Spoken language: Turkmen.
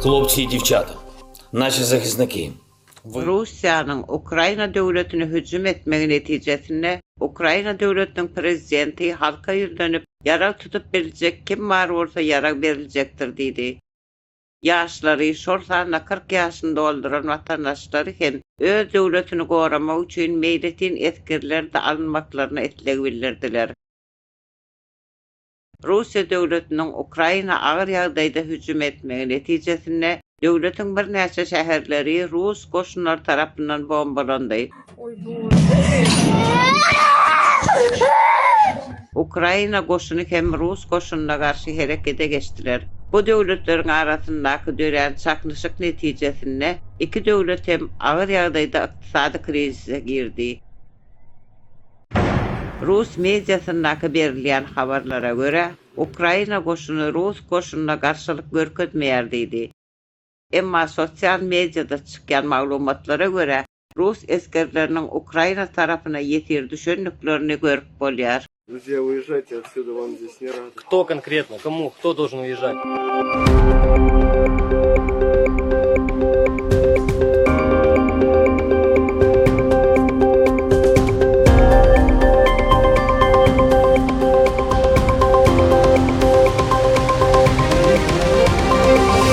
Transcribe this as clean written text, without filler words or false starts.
Хлопці і дівчата, наші захисники. Rusiyanın Ukrayna döwletine hüjüm etmegi netijesinde Ukrayna döwletiniň prezidenti halka ýüzlenip ýarak tutup berijek kim bar bolsa ýarak beriljekdir diýdi. Ýaşlary şol sanda 40 ýaşynda dolduran watandaşlary hem öz döwletini goramak üçin meýletin etkerler de alınmaklaryny etleg bildirdiler. Rusiya döwletiniň Ukrayna agyr ýagdaýda hüjüm etmegi netijesinde döwletiň bir näçe şäherleri Rus goşunlar tarapyndan bombalandy. Ukrayna goşuny hem Rus goşununa garşy herekete geçdiler. Bu döwletleriň arasyndaky dören çaknyşyk netijesinde iki döwlet hem agyr ýagdaýda ykdysady krizise girdi. Rus mediasyndaky berilýän habarlara görä, Ukrayna goşuny Rus goşununa garşylyk görkezmeýär diýdi. Emma sosial mediada çykýan maglumatlara görä, Rus eskerleriniň Ukrayna tarapyna ýetir düşenliklerini görüp bolýar. Друзья, уезжайте отсюда, вам здесь не рады. Кто конкретно? Кому? Кто должен уезжать?